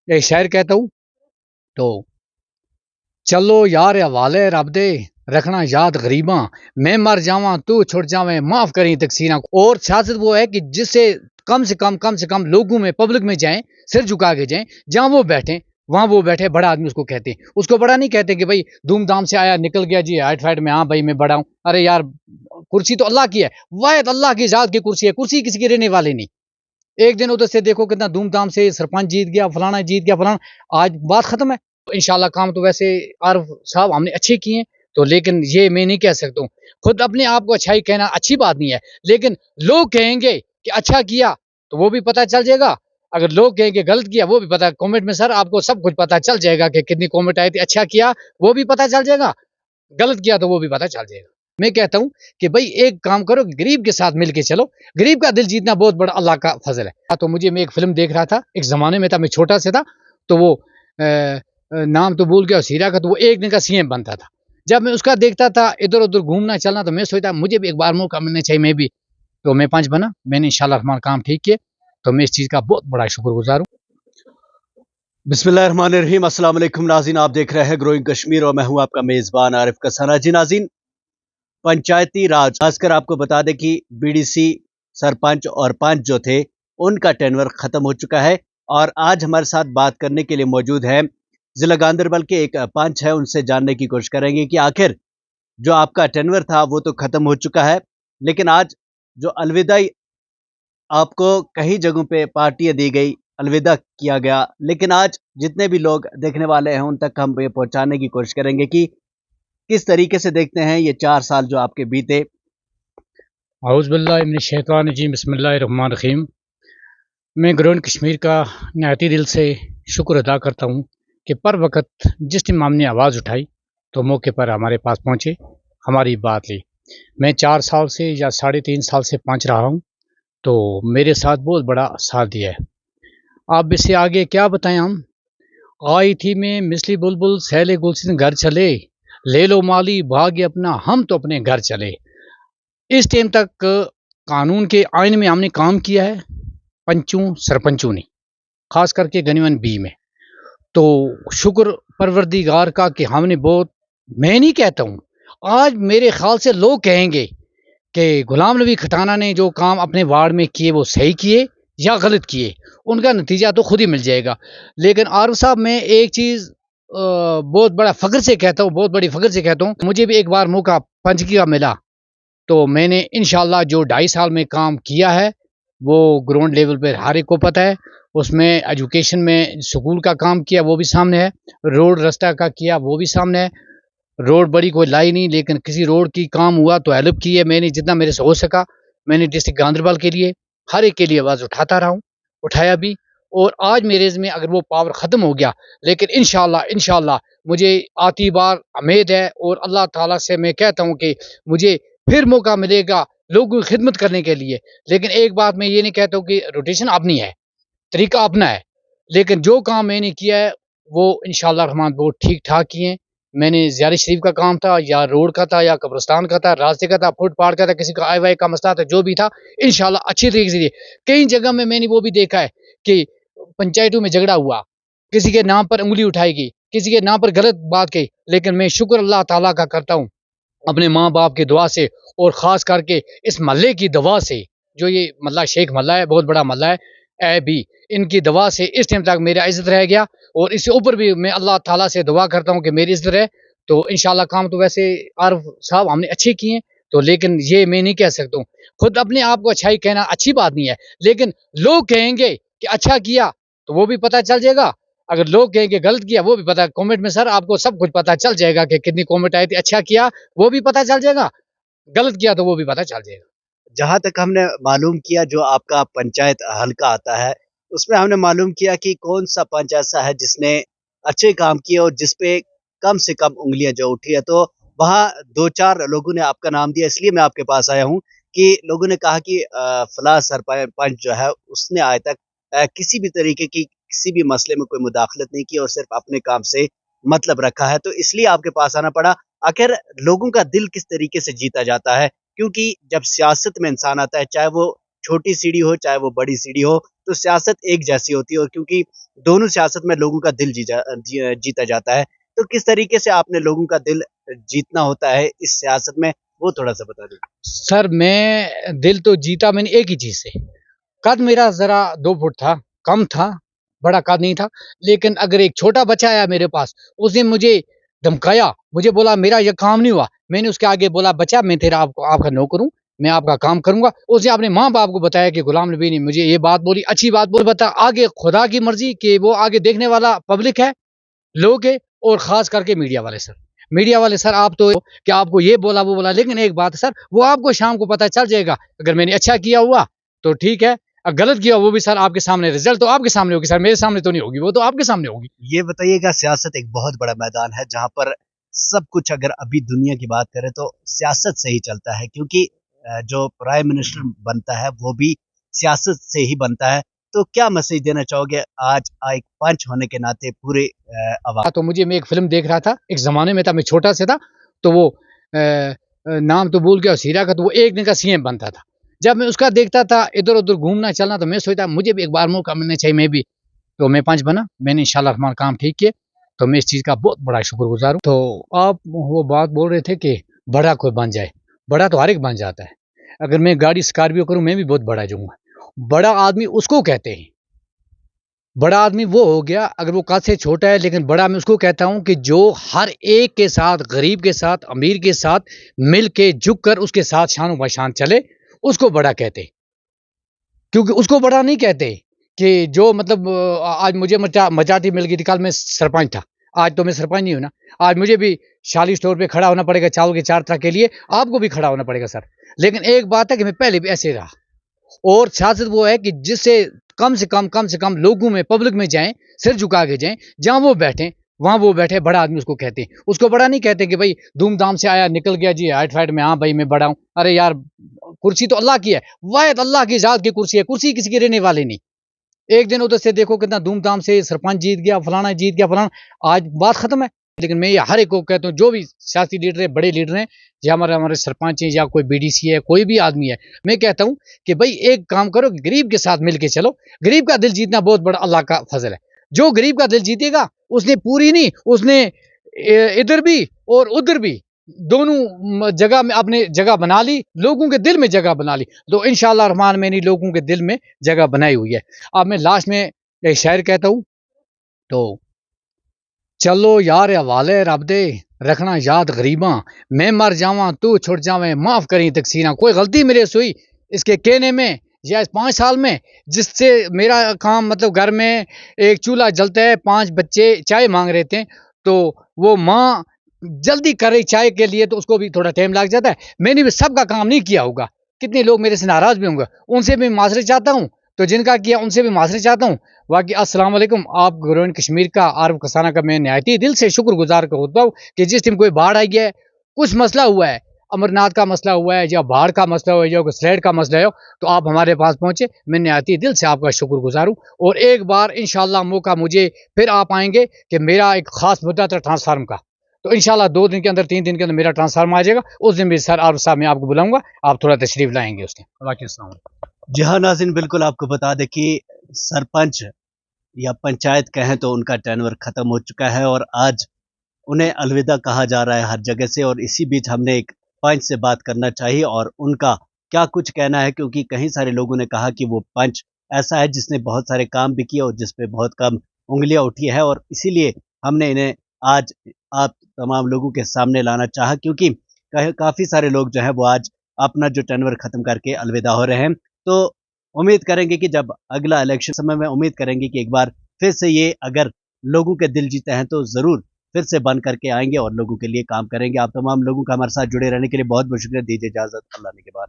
एक शायर कहता हूँ तो चलो यार हवाले रब दे रखना याद गरीबा मैं मर जावा तू छुट जावे माफ करी तकसीरा। और सियासत वो है कि जिससे कम से कम लोगों में पब्लिक में जाएं, सिर झुका के जाएं, जहां वो बैठे वहां वो बैठे बड़ा आदमी उसको कहते हैं। उसको बड़ा नहीं कहते कि भाई धूमधाम से आया निकल गया जी हाइट फाइट में, हाँ भाई मैं बड़ा हूं। अरे यार कुर्सी तो अल्लाह की है, वाहिद अल्लाह की जात की कुर्सी है, कुर्सी किसी की रहने वाली नहीं। एक दिन उधर से देखो कितना धूमधाम से सरपंच जीत गया, फलाना जीत गया, फलाना, आज बात खत्म है। इंशाल्लाह काम तो वैसे आरफ साहब हमने अच्छे किए हैं, तो लेकिन ये मैं नहीं कह सकता हूँ। खुद अपने आप को अच्छाई कहना अच्छी बात नहीं है, लेकिन लोग कहेंगे कि अच्छा किया तो वो भी पता चल जाएगा। अगर लोग कहेंगे गलत किया वो भी पता, कमेंट में सर आपको सब कुछ पता चल जाएगा कि कितनी कमेंट आई थी, अच्छा किया वो भी पता चल जाएगा, गलत किया तो वो भी पता चल जाएगा। मैं कहता हूँ कि भाई एक काम करो, गरीब के साथ मिलके चलो, गरीब का दिल जीतना बहुत बड़ा अल्लाह का फजल है। तो मुझे, मैं एक फिल्म देख रहा था, एक जमाने में था, मैं छोटा सा था, तो वो नाम तो भूल गया सीरा का, तो वो एक दिन का सीएम बनता था। जब मैं उसका देखता था इधर उधर घूमना चलना, तो मैं सोचता मुझे भी एक बार मौका मिलना चाहिए, मैं भी। तो मैं पंच बना, मैंने इंशाल्लाह रहमान काम ठीक किए, तो मैं इस चीज़ का बहुत बड़ा शुक्रगुजार हूँ। बिस्मिल्लाहिर्रहमानिर्रहीम। अस्सलाम वालेकुम नाज़रीन, आप देख रहे हैं ग्रोइंग कश्मीर और मैं हूं आपका मेज़बान आरिफ कसाना। जी नाज़रीन, पंचायती राज खासकर आपको बता दें कि बीडीसी सरपंच और पंच जो थे उनका टेनवर ख़त्म हो चुका है। और आज हमारे साथ बात करने के लिए मौजूद है ज़िला गांदरबल के एक पंच है, उनसे जानने की कोशिश करेंगे कि आखिर जो आपका टेनवर था वो तो ख़त्म हो चुका है, लेकिन आज जो अलविदाई आपको कई जगहों पे पार्टियां दी गई, अलविदा किया गया, लेकिन आज जितने भी लोग देखने वाले हैं उन तक हम ये पहुंचाने की कोशिश करेंगे कि किस तरीके से देखते हैं ये 4 साल जो आपके बीते। औज़ुबिल्लाहि मिनश शैतानिर रजीम, बिस्मिल्लाहिर रहमानिर रहीम। मैं ग्रोइंग कश्मीर का निहायती दिल से शुक्र अदा करता हूँ कि पर वक़्त जिस टाइम हमने आवाज़ उठाई तो मौके पर हमारे पास पहुँचे, हमारी बात ली। मैं 4 साल से या 3.5 साल से पहुँच रहा हूँ, तो मेरे साथ बहुत बड़ा साथ दिया है। अब इससे आगे क्या बताएं हम। आई थी मैं मिसली बुलबुल सैले गुलशन घर चले, ले लो माली भाग्य अपना हम तो अपने घर चले। इस टाइम तक कानून के आइन में हमने काम किया है, पंचों सरपंचों ने, खास करके गनीवन बी में। तो शुक्र परवरदिगार का कि हमने बहुत, मैं नहीं कहता हूँ, आज मेरे ख्याल से लोग कहेंगे कि गुलाम नबी खटाना ने जो काम अपने वार्ड में किए वो सही किए या गलत किए, उनका नतीजा तो खुद ही मिल जाएगा। लेकिन आरिफ साहब, मैं एक चीज़ बहुत बड़ा फ़ख्र से कहता हूँ, बहुत बड़ी फ़ख्र से कहता हूँ, मुझे भी एक बार मौका पंचगी का मिला, तो मैंने इंशाल्लाह जो 2.5 साल में काम किया है वो ग्राउंड लेवल पे हर एक को पता है। उसमें एजुकेशन में स्कूल का काम किया वो भी सामने है, रोड रास्ता का किया वो भी सामने है। रोड बड़ी कोई लाई नहीं, लेकिन किसी रोड की काम हुआ तो हेल्प की है मैंने, जितना मेरे से हो सका। मैंने डिस्ट्रिक्ट गांधरबल के लिए हर एक के लिए आवाज़ उठाता रहा हूँ, उठाया भी। और आज मेरे में अगर वो पावर ख़त्म हो गया, लेकिन इंशाल्लाह इंशाल्लाह मुझे आती बार उम्मीद है, और अल्लाह ताला से मैं कहता हूँ कि मुझे फिर मौका मिलेगा लोगों की खिदमत करने के लिए। लेकिन एक बात मैं ये नहीं कहता हूँ कि रोटेशन अपनी है, तरीका अपना है, लेकिन जो काम मैंने किया है वो इंशाल्लाह रहमान बहुत ठीक ठाक किए हैं। मैंने ज़ियारत शरीफ का काम था या रोड का था या कब्रिस्तान का था, रास्ते का था, फुटपाथ का था, किसी का आय वाय का मसला था, जो भी था इंशाल्लाह अच्छी तरीके से दिए। कई जगह में मैंने वो भी देखा है कि पंचायतों में झगड़ा हुआ, किसी के नाम पर उंगली उठाई गई, किसी के नाम पर गलत बात कही, लेकिन मैं शुक्र अल्लाह ताला का करता हूँ अपने माँ बाप की दुआ से, और ख़ास करके इस महल्ले की दवा से, जो ये महल्ला शेख महल्ला है, बहुत बड़ा महल्ला है, ए बी, इनकी दवा से इस टाइम तक मेरा इज़्ज़त रह गया। और इससे ऊपर भी मैं अल्लाह ताला से दुआ करता हूँ कि मेरी इज़्ज़त रहे। तो इंशाल्लाह काम तो वैसे आरिफ साहब हमने अच्छे किए हैं, तो लेकिन ये मैं नहीं कह सकता हूँ। खुद अपने आप को अच्छाई कहना अच्छी बात नहीं है, लेकिन लोग कहेंगे कि अच्छा किया तो वो भी पता चल जाएगा, अगर लोग कहेंगे गलत किया वो भी पता, कमेंट में सर आपको सब कुछ पता चल जाएगा कि कितनी कमेंट आई थी, अच्छा किया वो भी पता चल जाएगा, गलत किया तो वो भी पता चल जाएगा। जहां तक हमने मालूम किया जो आपका पंचायत हल्का आता है उसमें हमने मालूम किया कि कौन सा पंच ऐसा है जिसने अच्छे काम किए और जिसपे कम से कम उंगलियां जो उठी है। तो वहाँ 2-4 लोगों ने आपका नाम दिया, इसलिए मैं आपके पास आया हूँ कि लोगों ने कहा कि फला सरपंच जो है उसने आज तक किसी भी तरीके की किसी भी मसले में कोई मुदाखलत नहीं की और सिर्फ अपने काम से मतलब रखा है, तो इसलिए आपके पास आना पड़ा। आखिर लोगों का दिल किस तरीके से जीता जाता है, क्योंकि जब सियासत में इंसान आता है, चाहे वो छोटी सीढ़ी हो चाहे वो बड़ी सीढ़ी हो, تو سیاست ایک جیسی ہوتی ہے، اور کیونکہ دونوں سیاست میں لوگوں کا دل جیتا جاتا ہے، تو کس طریقے سے آپ نے لوگوں کا دل جیتنا ہوتا ہے اس سیاست میں، وہ تھوڑا سا بتا دیں۔ سر میں دل تو جیتا میں نے ایک ہی چیز سے، قد میرا ذرا 2 فٹ تھا، کم تھا، بڑا قد نہیں تھا، لیکن اگر ایک چھوٹا بچہ آیا میرے پاس، اس نے مجھے دھمکایا، مجھے بولا میرا یہ کام نہیں ہوا، میں نے اس کے آگے بولا بچہ میں تیرا آپ کا نوکر ہوں، میں آپ کا کام کروں گا، اس نے اپنے ماں باپ کو بتایا کہ غلام نبی نے مجھے یہ بات بولی، اچھی بات بولی، بتا آگے خدا کی مرضی کہ وہ آگے دیکھنے والا پبلک ہے، لوگ ہے، اور خاص کر کے میڈیا والے سر، میڈیا والے سر آپ تو کہ آپ کو یہ بولا وہ بولا، لیکن ایک بات ہے سر، وہ آپ کو شام کو پتہ چل جائے گا، اگر میں نے اچھا کیا ہوا تو ٹھیک ہے، اگر غلط کیا وہ بھی سر آپ کے سامنے، رزلٹ تو آپ کے سامنے ہوگی سر، میرے سامنے تو نہیں ہوگی، وہ تو آپ کے سامنے ہوگی۔ یہ بتائیے گا، سیاست ایک بہت بڑا میدان ہے جہاں پر سب کچھ، اگر ابھی دنیا کی بات کریں تو سیاست سے ہی چلتا ہے، کیونکہ جو پرائم منسٹر بنتا ہے وہ بھی سیاست سے ہی بنتا ہے، تو کیا میسج دینا چاہو گے آج ایک پنچ ہونے کے ناطے پورے عوام؟ تو مجھے میں ایک فلم دیکھ رہا تھا، ایک زمانے میں تھا، میں چھوٹا سا تھا، تو وہ نام تو بھول گیا سیرا کا، تو وہ ایک دن کا سی ایم بنتا تھا، جب میں اس کا دیکھتا تھا ادھر ادھر گھومنا چلنا، تو میں سوچتا مجھے بھی ایک بار موقع ملنا چاہیے، میں بھی، تو میں پنچ بنا، میں نے انشاءاللہ الرحمن کام ٹھیک کیے، تو میں اس چیز کا بہت بڑا شکر گزار ہوں۔ تو آپ وہ بات بول رہے تھے کہ بڑا کوئی بن جائے، بڑا تو ہر ایک بن جاتا ہے، اگر میں گاڑی اسکارپیو کروں میں بھی بہت بڑا جاؤں گا، بڑا آدمی اس کو کہتے ہیں، بڑا آدمی وہ ہو گیا اگر وہ قد سے چھوٹا ہے، لیکن بڑا میں اس کو کہتا ہوں کہ جو ہر ایک کے ساتھ، غریب کے ساتھ، امیر کے ساتھ مل کے جھک کر اس کے ساتھ شان و بشان چلے، اس کو بڑا کہتے ہیں، کیونکہ اس کو بڑا نہیں کہتے کہ جو مطلب آج مجھے مجاتی مل گئی تھی، کل میں سرپنچ تھا، آج تو میں سرپنچ نہیں ہوں نا، آج مجھے بھی شالی اسٹور پہ کھڑا ہونا پڑے گا چاول کے 4 طرح کے لیے، آپ کو بھی کھڑا ہونا پڑے گا سر، لیکن ایک بات ہے کہ میں پہلے بھی ایسے رہا، اور سیاست وہ ہے کہ جس سے کم سے کم لوگوں میں، پبلک میں جائیں، سر جھکا کے جائیں، جہاں وہ بیٹھیں وہاں وہ بیٹھے، بڑا آدمی اس کو کہتے ہیں، اس کو بڑا نہیں کہتے کہ بھائی دھوم دھام سے آیا نکل گیا جی ہائٹ فائٹ میں، ہاں بھائی میں بڑا ہوں، ارے یار کرسی تو اللہ کی ہے، واحد اللہ کی ذات کی کرسی ہے، کرسی کسی کی رہنے والی نہیں، ایک دن ادھر سے دیکھو کتنا دھوم دھام سے سرپنچ جیت گیا، فلانا جیت گیا، فلانا، آج بات ختم ہے، لیکن میں یہ ہر ایک کو کہتا ہوں جو بھی سیاسی لیڈر ہے، بڑے لیڈر ہیں، یا ہمارے سرپنچ ہیں، یا کوئی بی ڈی سی ہے، کوئی بھی آدمی ہے، میں کہتا ہوں کہ بھائی ایک کام کرو، غریب کے ساتھ مل کے چلو، غریب کا دل جیتنا بہت بڑا اللہ کا فضل ہے، جو غریب کا دل جیتے گا اس نے پوری نہیں، اس نے ادھر بھی اور ادھر بھی دونوں جگہ میں اپنے جگہ بنا لی، لوگوں کے دل میں جگہ بنا لی، تو انشاءاللہ الرحمن میں نے لوگوں کے دل میں جگہ بنائی ہوئی ہے۔ اب میں لاسٹ میں ایک شعر کہتا ہوں، تو چلو یار حوالے رب دے رکھنا یاد غریباں، میں مر جاواں تو چھٹ جاویں معاف کریں تقصیراں، کوئی غلطی میرے سوئی اس کے کہنے میں یا اس 5 سال میں، جس سے میرا کام مطلب گھر میں ایک چولہا جلتا ہے، 5 بچے چائے مانگ رہے تھے، تو وہ ماں جلدی کر رہی چائے کے لیے، تو اس کو بھی تھوڑا ٹائم لگ جاتا ہے، میں نے بھی سب کا کام نہیں کیا ہوگا، کتنے لوگ میرے سے ناراض بھی ہوں گے، ان سے بھی معذرت چاہتا ہوں، تو جن کا کیا ان سے بھی معذرت چاہتا ہوں، باقی السلام علیکم۔ آپ گروین کشمیر کا، عارف کسانہ کا میں نہایتی دل سے شکر گزار ہوتا ہوں کہ جس دن کوئی باڑھ آئی ہے، کچھ مسئلہ ہوا ہے، امرناتھ کا مسئلہ ہوا ہے، یا باڑھ کا مسئلہ ہوا ہے، یا سلیٹ کا مسئلہ ہے، تو آپ ہمارے پاس پہنچے، میں نہایتی دل سے آپ کا شکر گزار ہوں، اور ایک بار انشاءاللہ موقع مجھے پھر آپ آئیں گے کہ میرا ایک خاص مدعا تھا ٹرانسفارم کا، تو انشاءاللہ 2 دن کے اندر 3 دن کے اندر میرا ٹرانسفارم آ جائے گا، اس دن بھی سر عارف صاحب میں آپ کو بلاؤں گا، آپ تھوڑا تشریف لائیں گے اس دن۔ باقی السلام علیکم۔ جی ہاں ناظرین، بالکل آپ کو بتا دیں کہ سرپنچ یا پنچایت کہیں تو ان کا ٹینور ختم ہو چکا ہے، اور آج انہیں الوداع کہا جا رہا ہے ہر جگہ سے، اور اسی بیچ ہم نے ایک پنچ سے بات کرنا چاہیے اور ان کا کیا کچھ کہنا ہے، کیونکہ کئی سارے لوگوں نے کہا کہ وہ پنچ ایسا ہے جس نے بہت سارے کام بھی کیے اور جس پہ بہت کم انگلیاں اٹھی ہے، اور اسی لیے ہم نے انہیں آج آپ تمام لوگوں کے سامنے لانا چاہا، کیونکہ کافی سارے لوگ جو ہیں وہ آج اپنا جو ٹینور ختم کر کے الوداع ہو رہے ہیں، تو امید کریں گے کہ جب اگلا الیکشن سمے میں امید کریں گے کہ ایک بار پھر سے یہ اگر لوگوں کے دل جیتے ہیں تو ضرور پھر سے بن کر کے آئیں گے اور لوگوں کے لیے کام کریں گے۔ آپ تمام لوگوں کا ہمارے ساتھ جڑے رہنے کے لیے بہت بہت شکریہ، دیجیے اجازت، اللہ نے کے بعد۔